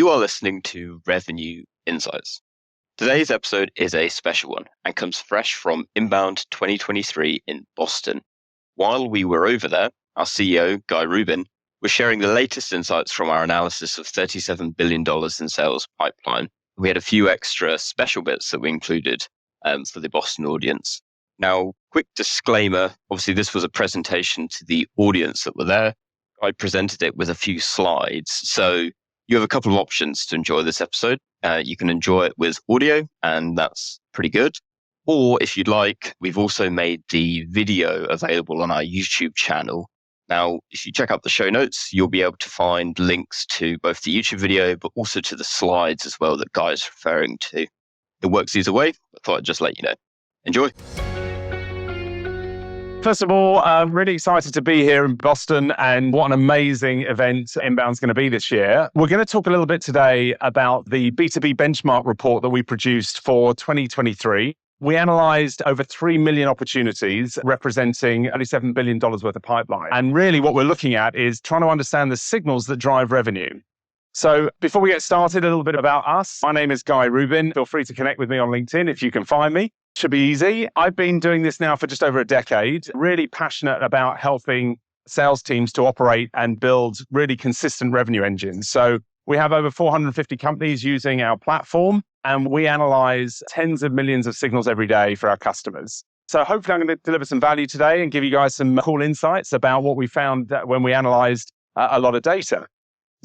You are listening to Revenue Insights. Today's episode is a special one and comes fresh from Inbound 2023 in Boston. While we were over there, our CEO, Guy Rubin, was sharing the latest insights from our analysis of $37 billion in sales pipeline. We had a few extra special bits that we included for the Boston audience. Now, quick disclaimer, obviously this was a presentation to the audience that were there. I presented it with a few slides. So you have a couple of options to enjoy this episode. You can enjoy it with audio, and that's pretty good. Or if you'd like, we've also made the video available on our YouTube channel. Now, if you check out the show notes, you'll be able to find links to both the YouTube video, but also to the slides as well that Guy's referring to. It works either way. I thought I'd just let you know. Enjoy. First of all, I'm really excited to be here in Boston, and what an amazing event Inbound's going to be this year. We're going to talk a little bit today about the B2B Benchmark Report that we produced for 2023. We analyzed over 3 million opportunities representing $37 billion worth of pipeline. And really what we're looking at is trying to understand the signals that drive revenue. So before we get started, a little bit about us. My name is Guy Rubin. Feel free to connect with me on LinkedIn if you can find me. Should be easy. I've been doing this now for just over a decade, really passionate about helping sales teams to operate and build really consistent revenue engines. So we have over 450 companies using our platform, and we analyze tens of millions of signals every day for our customers. So hopefully I'm going to deliver some value today and give you guys some cool insights about what we found when we analyzed a lot of data.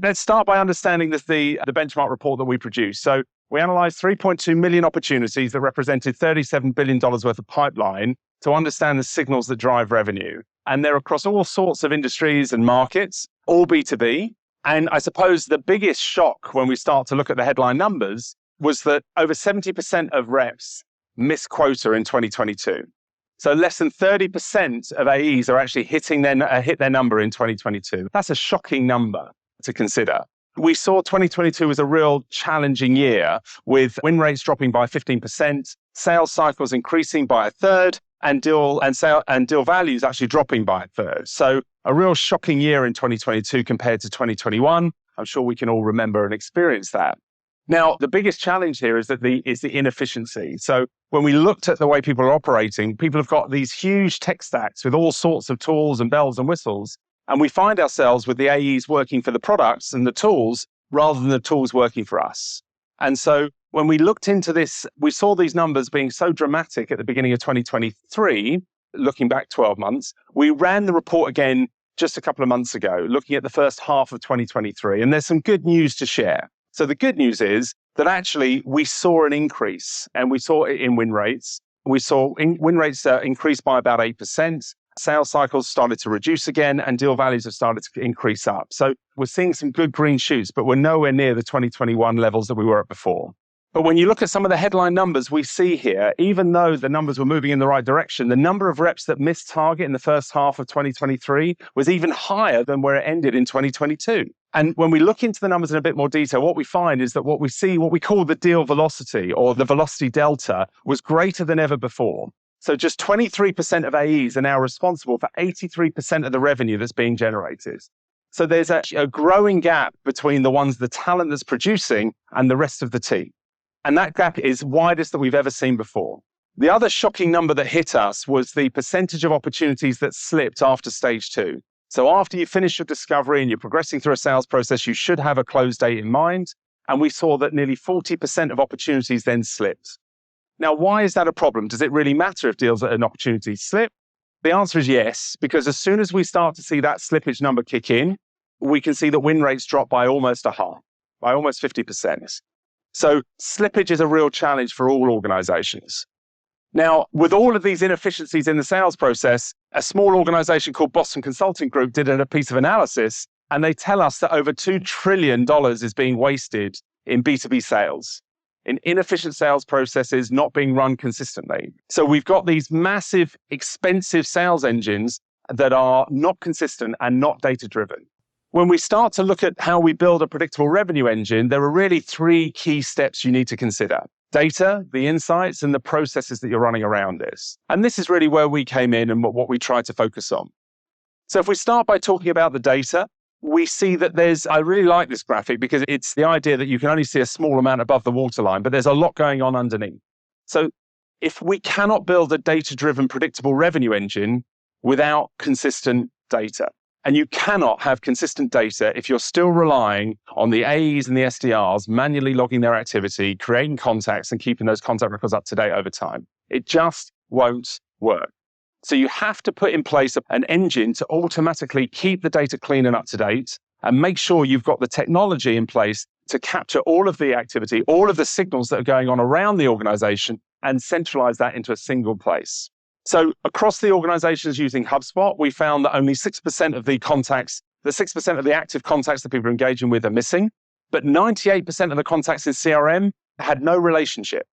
Let's start by understanding the benchmark report that we produced. So we analyzed 3.2 million opportunities that represented $37 billion worth of pipeline to understand the signals that drive revenue. And they're across all sorts of industries and markets, all B2B. And I suppose the biggest shock when we start to look at the headline numbers was that over 70% of reps missed quota in 2022. So less than 30% of AEs are actually hit their number in 2022. That's a shocking number to consider. We saw 2022 was a real challenging year, with win rates dropping by 15%, sales cycles increasing by a third, and deal values actually dropping by a third. So a real shocking year in 2022 compared to 2021. I'm sure we can all remember and experience that. Now, the biggest challenge here is the inefficiency. So when we looked at the way people are operating, people have got these huge tech stacks with all sorts of tools and bells and whistles. And we find ourselves with the AEs working for the products and the tools rather than the tools working for us. And so when we looked into this, we saw these numbers being so dramatic at the beginning of 2023, looking back 12 months. We ran the report again just a couple of months ago, looking at the first half of 2023. And there's some good news to share. So the good news is that actually we saw an increase, and we saw it in win rates. We saw win rates increase by about 8%. Sales cycles started to reduce again, and deal values have started to increase up. So we're seeing some good green shoots, but we're nowhere near the 2021 levels that we were at before. But when you look at some of the headline numbers we see here, even though the numbers were moving in the right direction, the number of reps that missed target in the first half of 2023 was even higher than where it ended in 2022. And when we look into the numbers in a bit more detail, what we find is that what we call the deal velocity, or the velocity delta, was greater than ever before. So just 23% of AEs are now responsible for 83% of the revenue that's being generated. So there's actually a growing gap between the talent that's producing and the rest of the team. And that gap is widest that we've ever seen before. The other shocking number that hit us was the percentage of opportunities that slipped after stage 2. So after you finish your discovery and you're progressing through a sales process, you should have a close date in mind. And we saw that nearly 40% of opportunities then slipped. Now, why is that a problem? Does it really matter if deals and opportunities slip? The answer is yes, because as soon as we start to see that slippage number kick in, we can see that win rates drop by almost 50%. So slippage is a real challenge for all organizations. Now, with all of these inefficiencies in the sales process, a small organization called Boston Consulting Group did a piece of analysis, and they tell us that over $2 trillion is being wasted in B2B sales, in inefficient sales processes not being run consistently. So we've got these massive, expensive sales engines that are not consistent and not data-driven. When we start to look at how we build a predictable revenue engine, there are really 3 key steps you need to consider: data, the insights, and the processes that you're running around this. And this is really where we came in and what we tried to focus on. So if we start by talking about the data, we see that I really like this graphic because it's the idea that you can only see a small amount above the waterline, but there's a lot going on underneath. So if we cannot build a data-driven, predictable revenue engine without consistent data, and you cannot have consistent data if you're still relying on the AEs and the SDRs manually logging their activity, creating contacts and keeping those contact records up to date over time. It just won't work. So you have to put in place an engine to automatically keep the data clean and up to date and make sure you've got the technology in place to capture all of the activity, all of the signals that are going on around the organization and centralize that into a single place. So across the organizations using HubSpot, we found that only 6% of the contacts, the 6% of the active contacts that people are engaging with are missing, but 98% of the contacts in CRM had no relationship.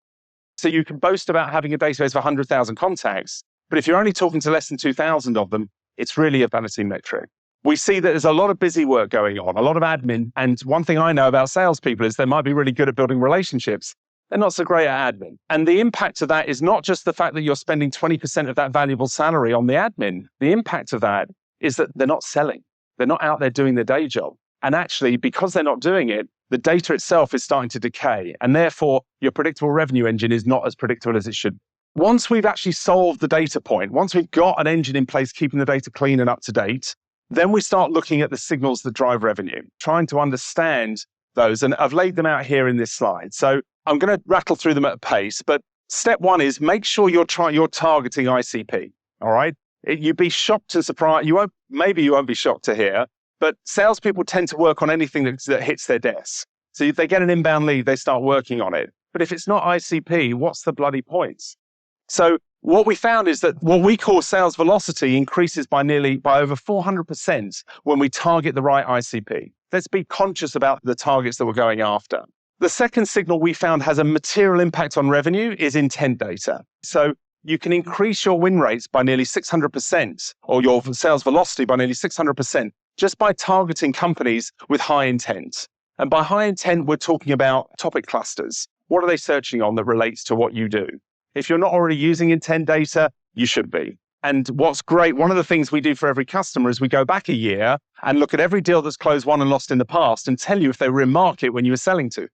So you can boast about having a database of 100,000 contacts, but if you're only talking to less than 2,000 of them, it's really a vanity metric. We see that there's a lot of busy work going on, a lot of admin. And one thing I know about salespeople is they might be really good at building relationships. They're not so great at admin. And the impact of that is not just the fact that you're spending 20% of that valuable salary on the admin. The impact of that is that they're not selling. They're not out there doing their day job. And actually, because they're not doing it, the data itself is starting to decay. And therefore, your predictable revenue engine is not as predictable as it should be. Once we've actually solved the data point, once we've got an engine in place keeping the data clean and up to date, then we start looking at the signals that drive revenue, trying to understand those. And I've laid them out here in this slide. So I'm going to rattle through them at a pace. But step one is make sure you're targeting ICP. All right. You'd be shocked and surprised. Maybe you won't be shocked to hear, but salespeople tend to work on anything that hits their desk. So if they get an inbound lead, they start working on it. But if it's not ICP, what's the bloody point? So what we found is that what we call sales velocity increases by over 400% when we target the right ICP. Let's be conscious about the targets that we're going after. The second signal we found has a material impact on revenue is intent data. So you can increase your win rates by nearly 600% or your sales velocity by nearly 600% just by targeting companies with high intent. And by high intent, we're talking about topic clusters. What are they searching on that relates to what you do? If you're not already using intent data, you should be. And what's great, one of the things we do for every customer is we go back a year and look at every deal that's closed, won, and lost in the past and tell you if they were in market when you were selling to.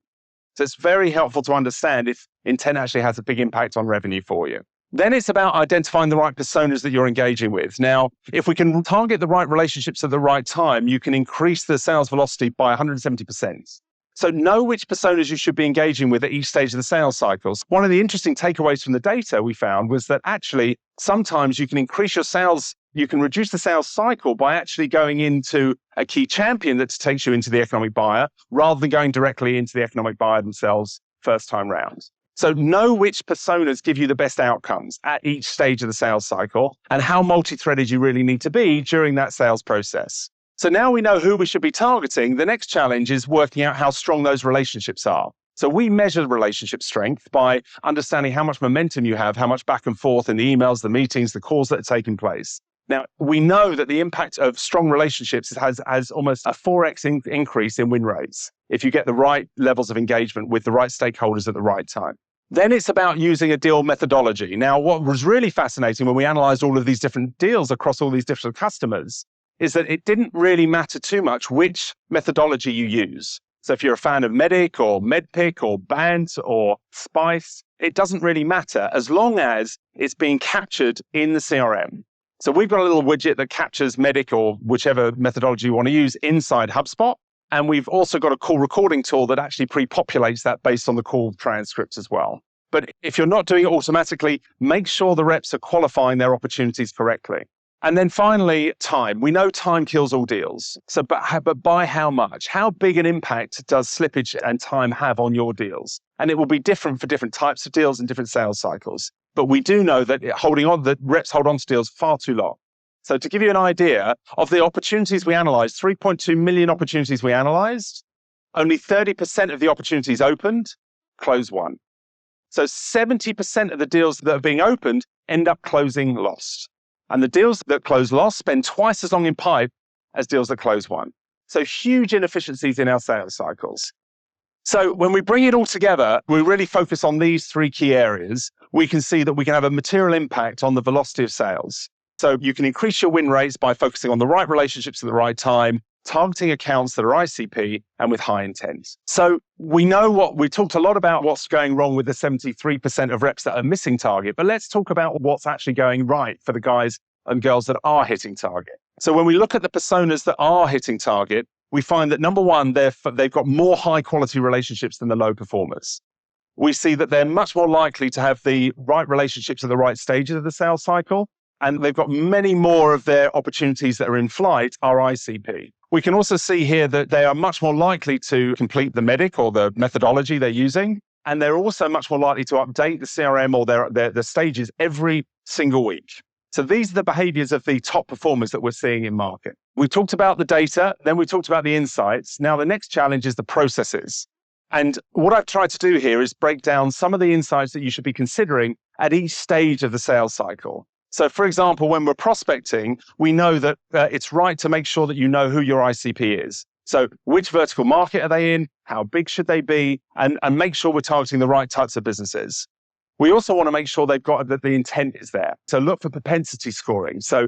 So it's very helpful to understand if intent actually has a big impact on revenue for you. Then it's about identifying the right personas that you're engaging with. Now, if we can target the right relationships at the right time, you can increase the sales velocity by 170%. So know which personas you should be engaging with at each stage of the sales cycles. One of the interesting takeaways from the data we found was that actually sometimes you can increase your sales, you can reduce the sales cycle by actually going into a key champion that takes you into the economic buyer rather than going directly into the economic buyer themselves first time round. So know which personas give you the best outcomes at each stage of the sales cycle and how multi-threaded you really need to be during that sales process. So now we know who we should be targeting. The next challenge is working out how strong those relationships are. So we measure relationship strength by understanding how much momentum you have, how much back and forth in the emails, the meetings, the calls that are taking place. Now, we know that the impact of strong relationships has almost a 4x increase in win rates if you get the right levels of engagement with the right stakeholders at the right time. Then it's about using a deal methodology. Now, what was really fascinating when we analyzed all of these different deals across all these different customers is that it didn't really matter too much which methodology you use. So if you're a fan of Medic or Medpick or Bant or Spice, it doesn't really matter as long as it's being captured in the CRM. So we've got a little widget that captures Medic or whichever methodology you want to use inside HubSpot. And we've also got a call recording tool that actually pre-populates that based on the call transcripts as well. But if you're not doing it automatically, make sure the reps are qualifying their opportunities correctly. And then finally, time. We know time kills all deals. So, but by how much? How big an impact does slippage and time have on your deals? And it will be different for different types of deals and different sales cycles. But we do know that that reps hold on to deals far too long. So to give you an idea of the opportunities we analyzed, 3.2 million opportunities we analyzed, only 30% of the opportunities opened, close one. So 70% of the deals that are being opened end up closing lost. And the deals that close lost spend twice as long in pipe as deals that close one. So huge inefficiencies in our sales cycles. So when we bring it all together, we really focus on these three key areas. We can see that we can have a material impact on the velocity of sales. So you can increase your win rates by focusing on the right relationships at the right time, targeting accounts that are ICP and with high intent. So we talked a lot about what's going wrong with the 73% of reps that are missing target, but let's talk about what's actually going right for the guys and girls that are hitting target. So when we look at the personas that are hitting target, we find that number one, they've got more high quality relationships than the low performers. We see that they're much more likely to have the right relationships at the right stages of the sales cycle, and they've got many more of their opportunities that are in flight are ICP. We can also see here that they are much more likely to complete the MEDDIC or the methodology they're using, and they're also much more likely to update the CRM or their stages every single week. So these are the behaviors of the top performers that we're seeing in market. We talked about the data, then we talked about the insights. Now the next challenge is the processes. And what I've tried to do here is break down some of the insights that you should be considering at each stage of the sales cycle. So for example, when we're prospecting, we know that it's right to make sure that you know who your ICP is. So which vertical market are they in? How big should they be? And make sure we're targeting the right types of businesses. We also want to make sure that the intent is there. So look for propensity scoring. So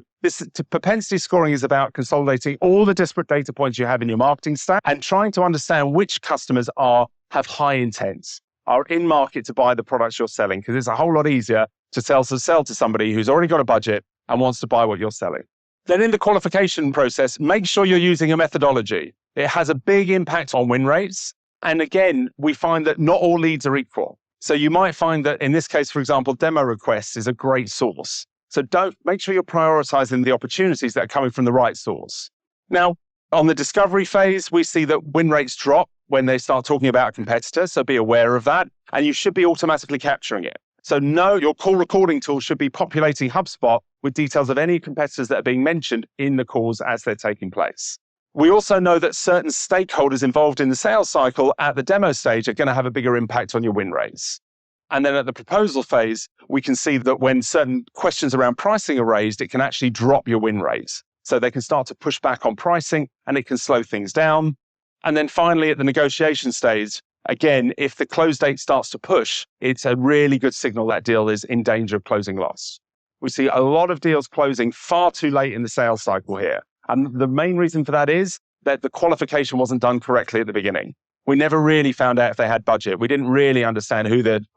propensity scoring is about consolidating all the disparate data points you have in your marketing stack and trying to understand which customers have high intents, are in market to buy the products you're selling, because it's a whole lot easier to sell to somebody who's already got a budget and wants to buy what you're selling. Then in the qualification process, make sure you're using a methodology. It has a big impact on win rates. And again, we find that not all leads are equal. So you might find that in this case, for example, demo requests is a great source. So make sure you're prioritizing the opportunities that are coming from the right source. Now, on the discovery phase, we see that win rates drop when they start talking about a competitor. So be aware of that. And you should be automatically capturing it. So your call recording tool should be populating HubSpot with details of any competitors that are being mentioned in the calls as they're taking place. We also know that certain stakeholders involved in the sales cycle at the demo stage are going to have a bigger impact on your win rates. And then at the proposal phase, we can see that when certain questions around pricing are raised, it can actually drop your win rates. So they can start to push back on pricing and it can slow things down. And then finally, at the negotiation stage, again, if the close date starts to push, it's a really good signal that deal is in danger of closing loss. We see a lot of deals closing far too late in the sales cycle here. And the main reason for that is that the qualification wasn't done correctly at the beginning. We never really found out if they had budget. We didn't really understand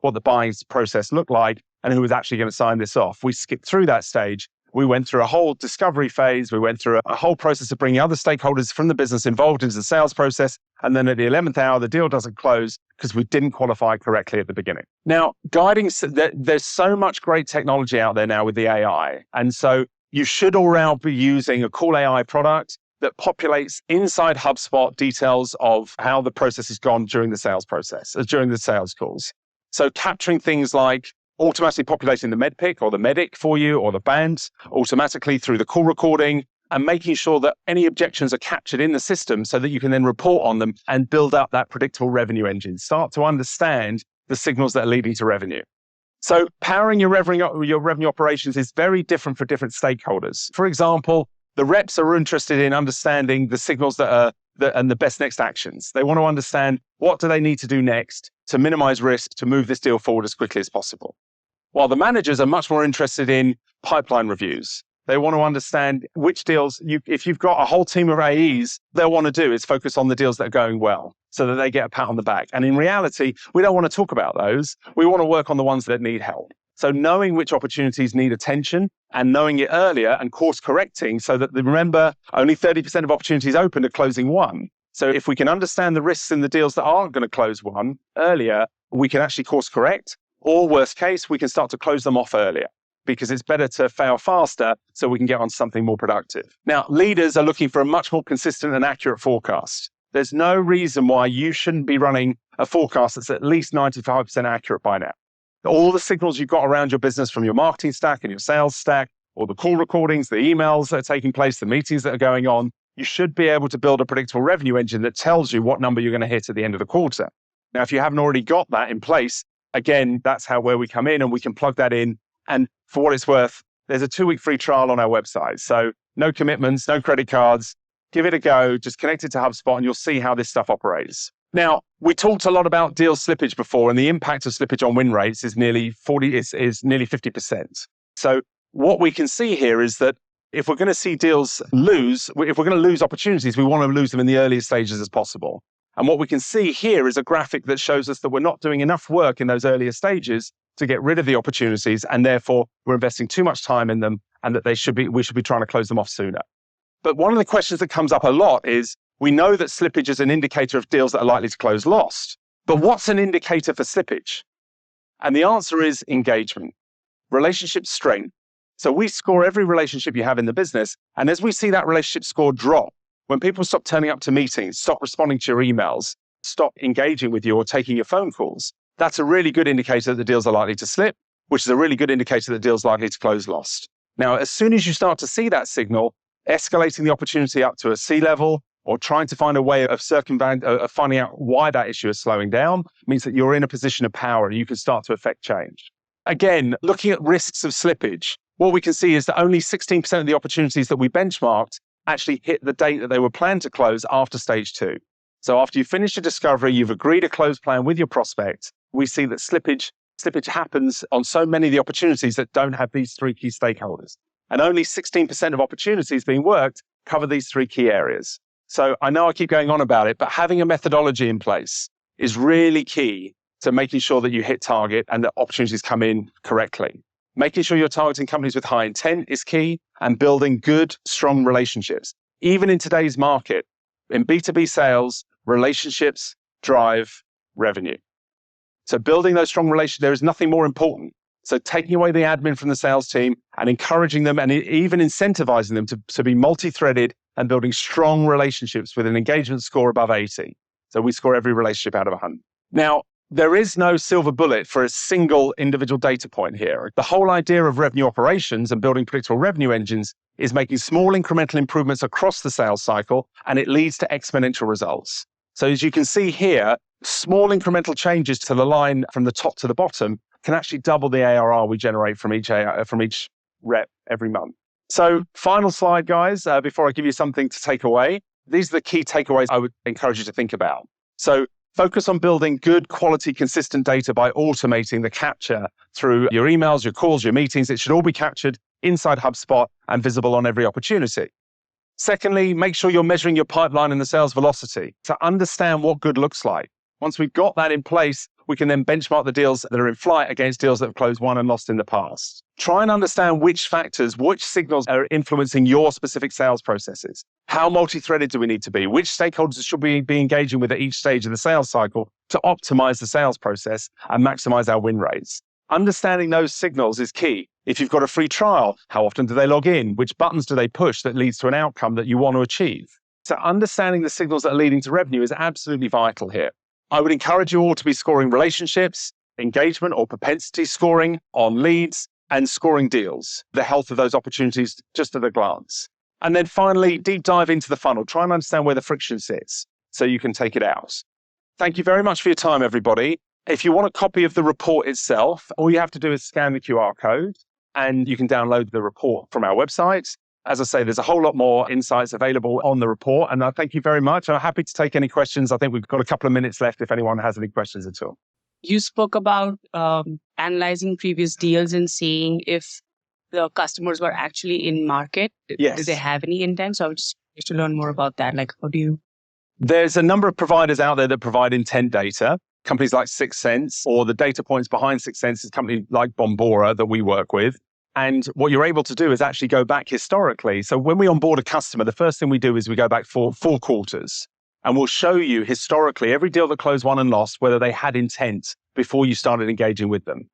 what the buying process looked like and who was actually going to sign this off. We skipped through that stage. We went through a whole discovery phase. We went through a whole process of bringing other stakeholders from the business involved into the sales process. And then at the 11th hour, the deal doesn't close because we didn't qualify correctly at the beginning. Now, there's so much great technology out there now with the AI. And so you should all around be using a cool AI product that populates inside HubSpot details of how the process has gone during the sales process, during the sales calls. So capturing things like automatically populating the MEDDIC or the MEDDIC for you or the band automatically through the call recording and making sure that any objections are captured in the system so that you can then report on them and build up that predictable revenue engine. Start to understand the signals that are leading to revenue. So powering your revenue operations is very different for different stakeholders. For example, the reps are interested in understanding the signals and the best next actions. They want to understand what do they need to do next to minimize risk to move this deal forward as quickly as possible. While the managers are much more interested in pipeline reviews. They want to understand which deals, if you've got a whole team of AEs, they'll want to do is focus on the deals that are going well so that they get a pat on the back. And in reality, we don't want to talk about those. We want to work on the ones that need help. So knowing which opportunities need attention and knowing it earlier and course correcting so that, remember, only 30% of opportunities open are closing one. So if we can understand the risks in the deals that aren't going to close one earlier, we can actually course correct, or worst case, we can start to close them off earlier, because it's better to fail faster so we can get on something more productive. Now, leaders are looking for a much more consistent and accurate forecast. There's no reason why you shouldn't be running a forecast that's at least 95% accurate by now. All the signals you've got around your business from your marketing stack and your sales stack, or the call recordings, the emails that are taking place, the meetings that are going on, you should be able to build a predictable revenue engine that tells you what number you're going to hit at the end of the quarter. Now, if you haven't already got that in place, again, that's where we come in and we can plug that in. And for what it's worth, there's a 2-week free trial on our website. So no commitments, no credit cards. Give it a go. Just connect it to HubSpot and you'll see how this stuff operates. Now, we talked a lot about deal slippage before, and the impact of slippage on win rates is nearly 50%. So what we can see here is that If we're going to see deals lose, if we're going to lose opportunities, we want to lose them in the earliest stages as possible. And what we can see here is a graphic that shows us that we're not doing enough work in those earlier stages to get rid of the opportunities, and therefore we're investing too much time in them, and that we should be trying to close them off sooner. But one of the questions that comes up a lot is, we know that slippage is an indicator of deals that are likely to close lost. But what's an indicator for slippage? And the answer is engagement, relationship strength. So we score every relationship you have in the business. And as we see that relationship score drop, when people stop turning up to meetings, stop responding to your emails, stop engaging with you or taking your phone calls, that's a really good indicator that the deals are likely to slip, which is a really good indicator that the deals are likely to close lost. Now, as soon as you start to see that signal, escalating the opportunity up to a C level or trying to find a way of finding out why that issue is slowing down means that you're in a position of power and you can start to affect change. Again, looking at risks of slippage, what we can see is that only 16% of the opportunities that we benchmarked actually hit the date that they were planned to close after stage 2. So after you finish a discovery, you've agreed a close plan with your prospect, we see that slippage happens on so many of the opportunities that don't have these 3 key stakeholders. And only 16% of opportunities being worked cover these 3 key areas. So I know I keep going on about it, but having a methodology in place is really key to making sure that you hit target and that opportunities come in correctly. Making sure you're targeting companies with high intent is key, and building good, strong relationships. Even in today's market, in B2B sales, relationships drive revenue. So building those strong relationships, there is nothing more important. So taking away the admin from the sales team and encouraging them and even incentivizing them to be multi-threaded and building strong relationships with an engagement score above 80. So we score every relationship out of 100. Now, there is no silver bullet for a single individual data point here. The whole idea of revenue operations and building predictable revenue engines is making small incremental improvements across the sales cycle, and it leads to exponential results. So as you can see here, small incremental changes to the line from the top to the bottom can actually double the ARR we generate from each rep every month. So final slide, guys, before I give you something to take away. These are the key takeaways I would encourage you to think about. So focus on building good quality, consistent data by automating the capture through your emails, your calls, your meetings. It should all be captured inside HubSpot and visible on every opportunity. Secondly, make sure you're measuring your pipeline and the sales velocity to understand what good looks like. Once we've got that in place, we can then benchmark the deals that are in flight against deals that have closed, won, and lost in the past. Try and understand which factors, which signals are influencing your specific sales processes. How multi-threaded do we need to be? Which stakeholders should we be engaging with at each stage of the sales cycle to optimize the sales process and maximize our win rates? Understanding those signals is key. If you've got a free trial, how often do they log in? Which buttons do they push that leads to an outcome that you want to achieve? So understanding the signals that are leading to revenue is absolutely vital here. I would encourage you all to be scoring relationships, engagement or propensity scoring on leads, and scoring deals, the health of those opportunities just at a glance. And then finally, deep dive into the funnel. Try and understand where the friction sits so you can take it out. Thank you very much for your time, everybody. If you want a copy of the report itself, all you have to do is scan the QR code and you can download the report from our website. As I say, there's a whole lot more insights available on the report. And I thank you very much. I'm happy to take any questions. I think we've got a couple of minutes left if anyone has any questions at all. You spoke about analyzing previous deals and seeing if the customers were actually in market. Yes. Do they have any intent? So I would just like to learn more about that. Like, how do you? There's a number of providers out there that provide intent data. Companies like Sixth Sense, or the data points behind Sixth Sense is a company like Bombora that we work with. And what you're able to do is actually go back historically. So when we onboard a customer, the first thing we do is we go back for 4 quarters. And we'll show you historically every deal that closed, won, and lost, whether they had intent before you started engaging with them.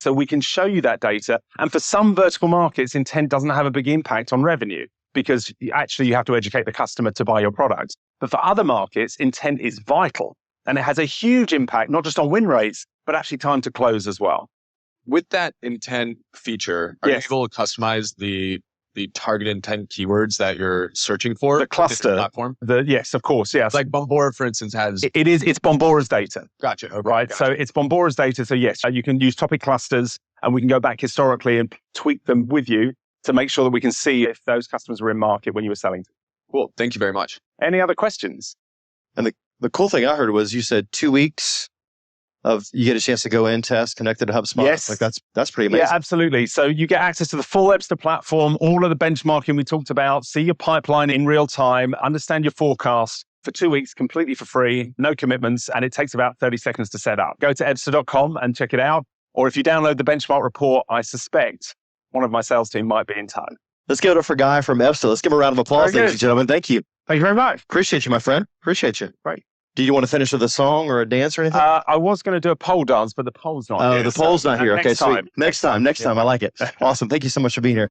So we can show you that data. And for some vertical markets, intent doesn't have a big impact on revenue because actually you have to educate the customer to buy your product. But for other markets, intent is vital. And it has a huge impact, not just on win rates, but actually time to close as well. With that intent feature, are you able to customize the target intent keywords that you're searching for? The cluster platform? Yes, of course, yes. Like Bombora, for instance, has... It's Bombora's data. Gotcha. Okay, right? gotcha. So it's Bombora's data. So yes, you can use topic clusters and we can go back historically and tweak them with you to make sure that we can see if those customers were in market when you were selling. Cool. Thank you very much. Any other questions? And the cool thing I heard was you said 2 weeks of you get a chance to go in, test, connected to HubSpot. Yes. Like that's pretty amazing. Yeah, absolutely. So you get access to the full Ebsta platform, all of the benchmarking we talked about, see your pipeline in real time, understand your forecast for 2 weeks completely for free, no commitments, and it takes about 30 seconds to set up. Go to ebsta.com and check it out. Or if you download the benchmark report, I suspect one of my sales team might be in touch. Let's give it up for Guy from Ebsta. Let's give him a round of applause, ladies and gentlemen. Thank you. Thank you very much. Appreciate you, my friend. Appreciate you. Great. Do you want to finish with a song or a dance or anything? I was going to do a pole dance, but the pole's not here. The pole's not here. Okay, next sweet. time. Next time. I like it. Awesome. Thank you so much for being here.